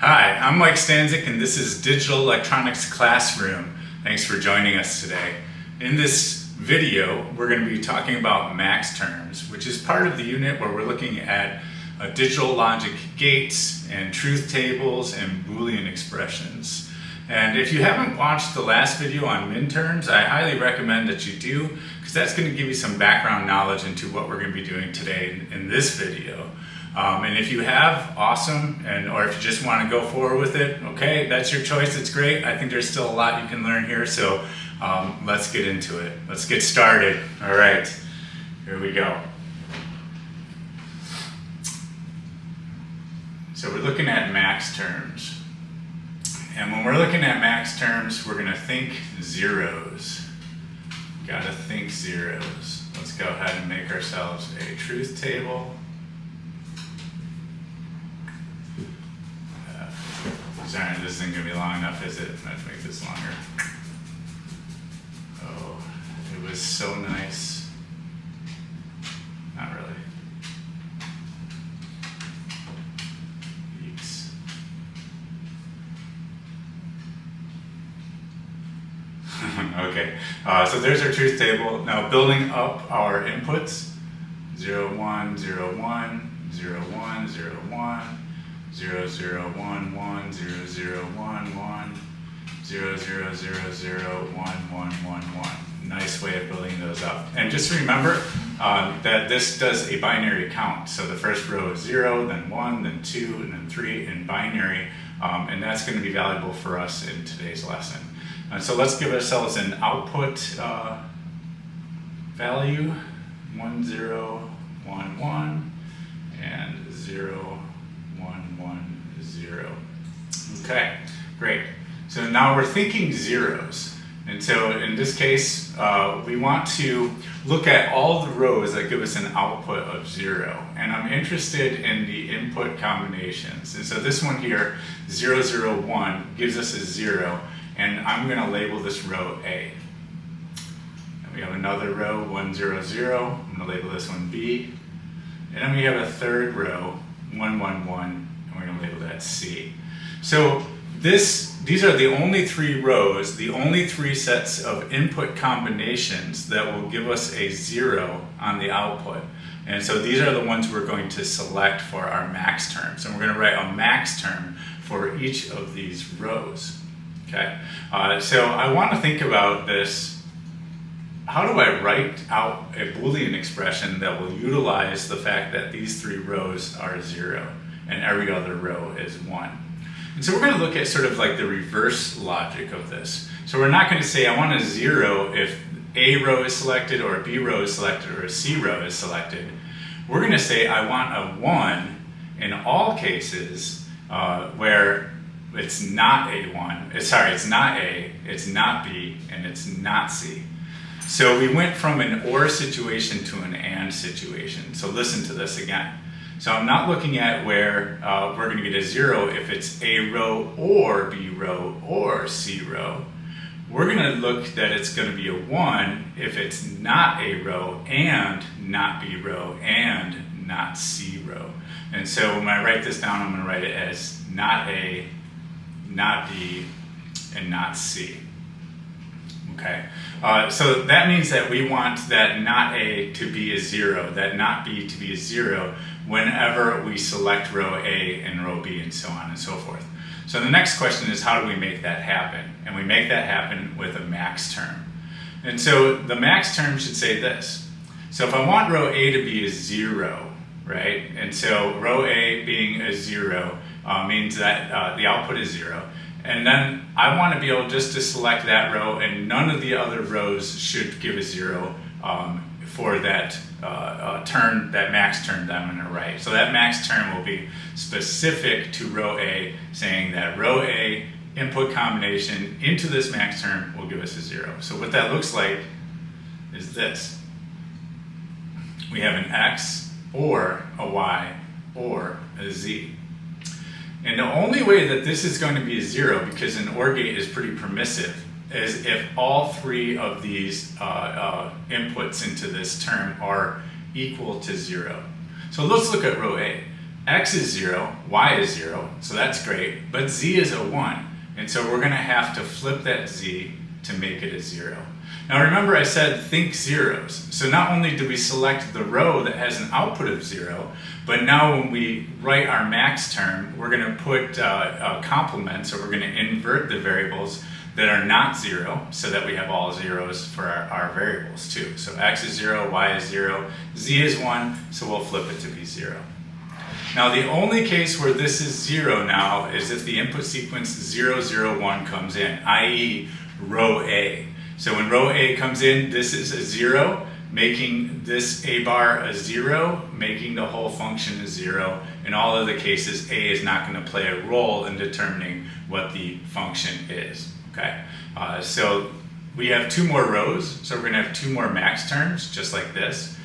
Hi, I'm Mike Stanzik and this is Digital Electronics Classroom. Thanks for joining us today. In this video, we're going to be talking about Maxterms, which is part of the unit where we're looking at digital logic gates and truth tables and boolean expressions. And if you haven't watched the last video on minterms, I highly recommend that you do, because that's going to give you some background knowledge into what we're going to be doing today in this video. And if you have, awesome, or if you just want to go forward with it, okay, that's your choice, it's great. I think there's still a lot you can learn here, so let's get into it. Let's get started. All right, here we go. So we're looking at Maxterms. And when we're looking at Maxterms, we're going to think zeros. Got to think zeros. Let's go ahead and make ourselves a truth table. Sorry, this isn't going to be long enough, is it? Let's make this longer. Oh, it was so nice. Not really. Eeks. Okay, so there's our truth table. Now building up our inputs. 0, 1, 0, 1, 0, 1, 0, 1. 0, 0, 1, 1, 0, 0, 1, 1, 0, 0, 0, 0, 1, 1, 1, 1. Nice way of building those up. And just remember that this does a binary count. So the first row is 0, then 1, then 2, and then 3 in binary. And that's going to be valuable for us in today's lesson. So let's give ourselves an output value, 1, 0, 1, 1, and 0, 1, 1, 0. Okay, great. So now we're thinking zeros. And so in this case, we want to look at all the rows that give us an output of 0. And I'm interested in the input combinations. And so this one here, 0, 0, 1, gives us a 0. And I'm going to label this row A. And we have another row, 1, 0, 0. I'm going to label this one B. And then we have a third row, 1, 1, 1, and we're going to label that C. So these are the only 3 rows, the only 3 sets of input combinations that will give us a 0 on the output. And so these are the ones we're going to select for our Maxterms. And we're going to write a Maxterm for each of these rows. Okay, so I want to think about this. How do I write out a Boolean expression that will utilize the fact that these 3 rows are 0 and every other row is 1? And so we're going to look at sort of like the reverse logic of this. So we're not going to say I want a 0 if A row is selected or a B row is selected or a C row is selected. We're going to say I want a 1 in all cases where it's not A1, it's not A, it's not B, and it's not C. So we went from an OR situation to an AND situation. So listen to this again. So I'm not looking at where we're going to get a 0 if it's A row or B row or C row. We're going to look that it's going to be a 1 if it's not A row and not B row and not C row. And so when I write this down, I'm going to write it as not A, not B, and not C. Okay, so that means that we want that not A to be a 0, that not B to be a 0 whenever we select row A and row B and so on and so forth. So the next question is, how do we make that happen? And we make that happen with a Maxterm. And so the Maxterm should say this. So if I want row A to be a 0, right? And so row A being a 0 means that the output is 0. And then I want to be able just to select that row, and none of the other rows should give a 0 for that turn, that Maxterm that I'm going to write. So that Maxterm will be specific to row A, saying that row A input combination into this Maxterm will give us a 0. So what that looks like is this. We have an X or a Y or a Z. And the only way that this is going to be a 0, because an OR gate is pretty permissive, is if all 3 of these inputs into this term are equal to 0. So let's look at row A. X is 0, Y is 0, so that's great, but Z is a 1. And so we're going to have to flip that Z to make it a 0. Now remember I said think zeros. So not only do we select the row that has an output of 0, but now when we write our max term, we're going to put complements, or we're going to invert the variables that are not 0, so that we have all zeros for our variables too. So X is 0, Y is 0, Z is 1, so we'll flip it to be 0. Now the only case where this is 0 now is if the input sequence 0, 0, 1 comes in, i.e. row A. So when row A comes in, this is a 0, making this A bar a 0, making the whole function a 0. In all of the cases, A is not going to play a role in determining what the function is. Okay, so we have 2 more rows, so we're going to have 2 more max terms, just like this,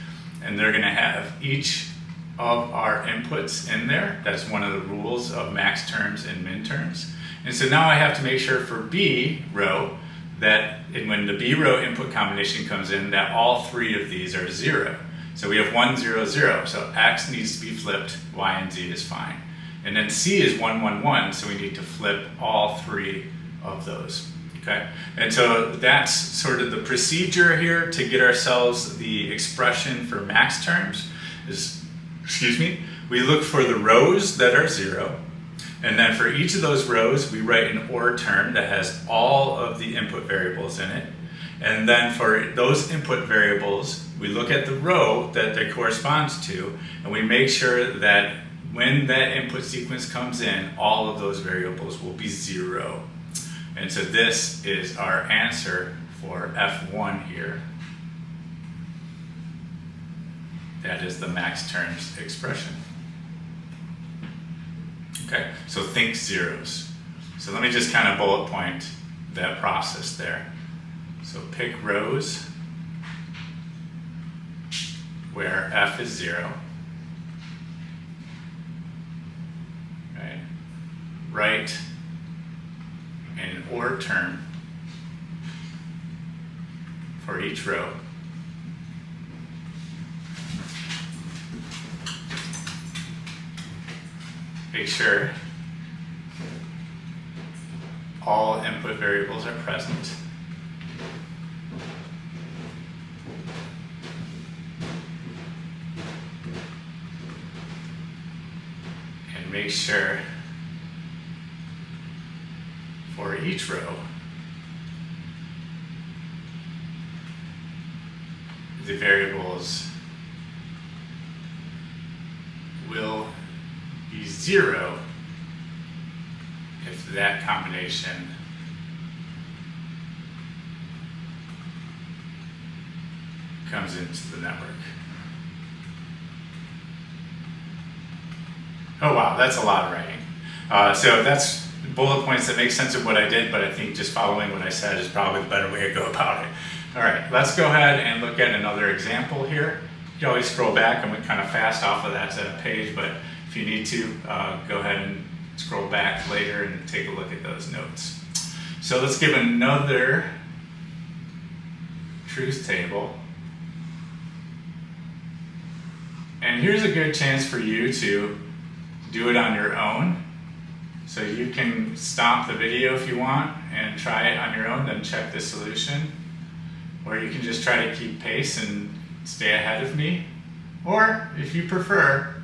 and they're going to have each of our inputs in there. That's one of the rules of max terms and min terms. And so now I have to make sure for B row that when the B row input combination comes in, that all 3 of these are 0. So we have 1, 0, 0, so X needs to be flipped, Y and Z is fine. And then C is 1, 1, 1, so we need to flip all 3 of those. Okay, and so that's sort of the procedure here to get ourselves the expression for max terms. We look for the rows that are 0, and then for each of those rows we write an OR term that has all of the input variables in it, and then for those input variables we look at the row that they corresponds to, and we make sure that when that input sequence comes in, all of those variables will be 0. And so this is our answer for F1 here. That is the max terms expression. Okay, so think zeros. So let me just kind of bullet point that process there. So pick rows where F is 0. Right. Write an OR term for each row. Make sure all input variables are present. And make sure for each row the variables will be 0 if that combination comes into the network. Oh wow, that's a lot of writing. So that's bullet points that make sense of what I did, but I think just following what I said is probably the better way to go about it. All right, let's go ahead and look at another example here. You can always scroll back. I went kind of fast off of that page, but if you need to, go ahead and scroll back later and take a look at those notes. So let's give another truth table. And here's a good chance for you to do it on your own. So you can stop the video if you want and try it on your own, then check the solution. Or you can just try to keep pace and stay ahead of me. Or if you prefer,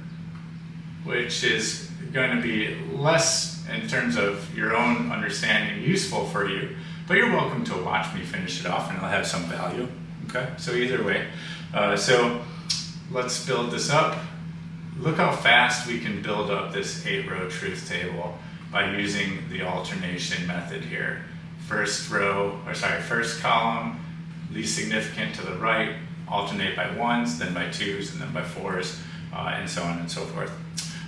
which is going to be less in terms of your own understanding useful for you, but you're welcome to watch me finish it off and it'll have some value. Okay, so either way. So let's build this up. Look how fast we can build up this 8-row truth table by using the alternation method here. First column, least significant to the right, alternate by 1s, then by 2s, and then by 4s, and so on and so forth.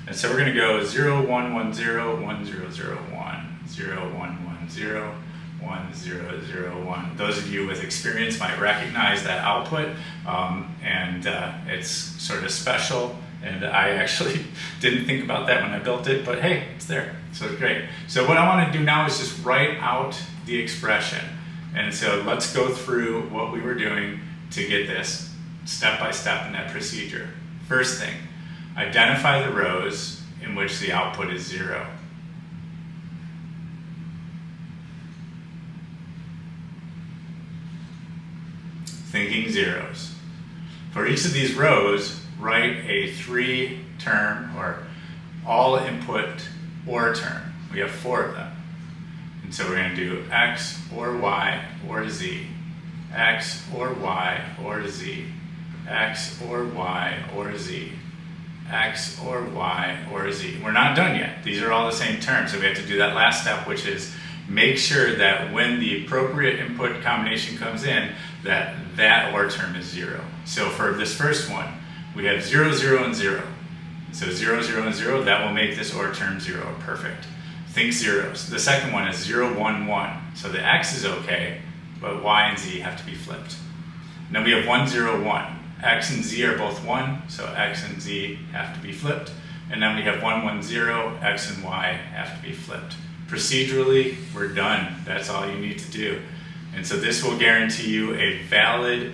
And so we're going to go 0, 1, 1, 0, 1, 0, 0, 1, 0, 1, 1, 0, 1, 0, 0, 1. Those of you with experience might recognize that output, and it's sort of special. And I actually didn't think about that when I built it, but hey, it's there, so it's great. So what I want to do now is just write out the expression. And so let's go through what we were doing to get this step by step in that procedure. First thing, identify the rows in which the output is 0. Thinking zeros. For each of these rows, write a 3-term or all input OR term. We have 4 of them. And so we're going to do X or Y or Z, X or Y or Z, X or Y or Z, X or Y or Z. We're not done yet. These are all the same terms, so we have to do that last step, which is make sure that when the appropriate input combination comes in, that OR term is 0. So for this first one, we have 0, 0, and 0. So 0, 0, and 0, that will make this OR term 0. Perfect. Think zeros. The second one is 0, 1, 1. So the X is okay, but Y and Z have to be flipped. And then we have 1, 0, 1. X and Z are both 1, so X and Z have to be flipped. And then we have 1, 1, 0, X and Y have to be flipped. Procedurally, we're done. That's all you need to do. And so this will guarantee you a valid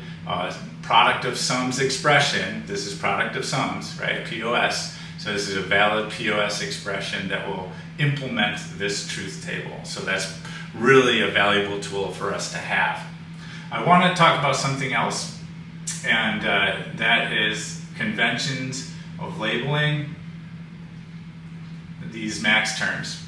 product of sums expression. This is product of sums, right? POS. So this is a valid POS expression that will implement this truth table. So that's really a valuable tool for us to have. I want to talk about something else, and that is conventions of labeling these max terms.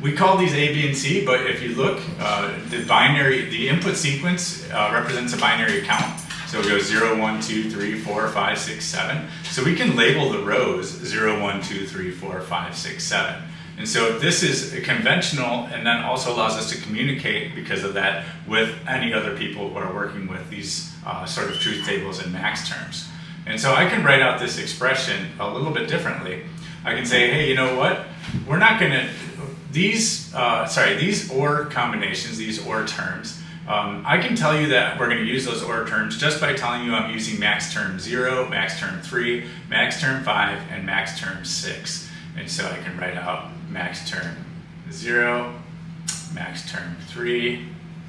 We call these A, B, and C, but if you look, the input sequence represents a binary count. So it goes 0, 1, 2, 3, 4, 5, 6, 7. So we can label the rows 0, 1, 2, 3, 4, 5, 6, 7. And so this is conventional, and then also allows us to communicate because of that with any other people who are working with these sort of truth tables and max terms. And so I can write out this expression a little bit differently. I can say, hey, you know what? We're not going to, these OR combinations, these OR terms, I can tell you that we're going to use those OR terms just by telling you I'm using max term 0, max term 3, max term 5, and max term 6. And so I can write out max term 0, max term 3,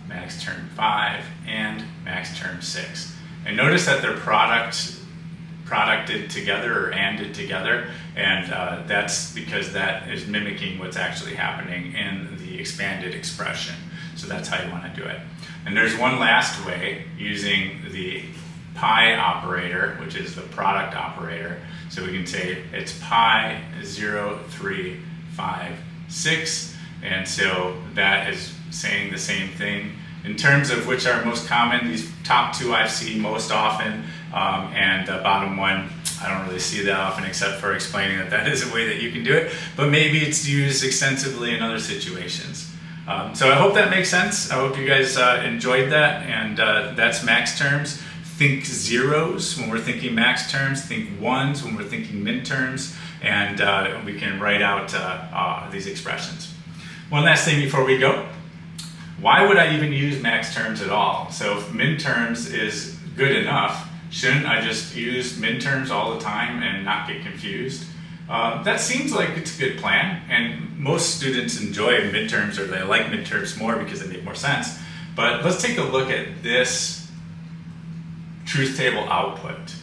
max term 5, and max term 6. And notice that they're producted together or anded together, and that's because that is mimicking what's actually happening in the expanded expression. So that's how you want to do it. And there's one last way using the pi operator, which is the product operator. So we can say it's pi 0, 3, 5, 6, and so that is saying the same thing. In terms of which are most common, these top two I've seen most often, and the bottom one, I don't really see that often except for explaining that that is a way that you can do it, but maybe it's used extensively in other situations. So I hope that makes sense. I hope you guys enjoyed that, and that's max terms. Think zeros when we're thinking max terms, think ones when we're thinking min terms, and we can write out these expressions. One last thing before we go. Why would I even use max terms at all? So if min terms is good enough, shouldn't I just use min terms all the time and not get confused? That seems like it's a good plan, and most students enjoy midterms, or they like midterms more because they make more sense. But let's take a look at this truth table output.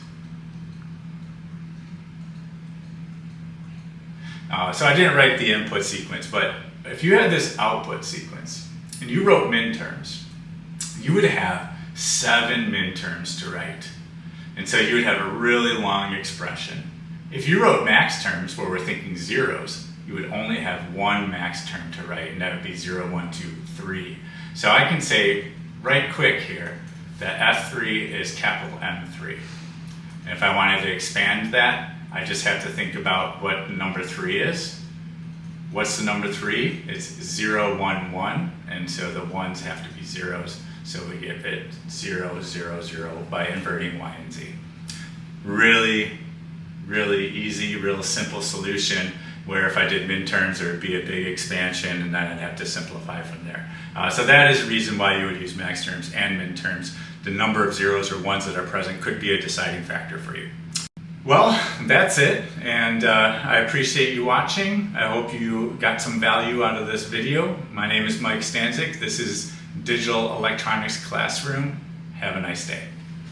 So I didn't write the input sequence, but if you had this output sequence and you wrote min terms, you would have 7 min terms to write. And so you would have a really long expression. If you wrote max terms where we're thinking zeros, you would only have 1 max term to write, and that would be 0, 1, 2, 3. So I can say right quick here that F3 is capital M3. And if I wanted to expand that, I just have to think about what number 3 is. What's the number 3? It's 0, 1, 1, and so the ones have to be zeros. So we get it 0, 0, 0 by inverting Y and Z. Really easy, real simple solution, where if I did min terms, there would be a big expansion, and then I'd have to simplify from there. So that is the reason why you would use max terms and min terms. The number of zeros or ones that are present could be a deciding factor for you. Well, that's it, and I appreciate you watching. I hope you got some value out of this video. My name is Mike Stanczyk. This is Digital Electronics Classroom. Have a nice day.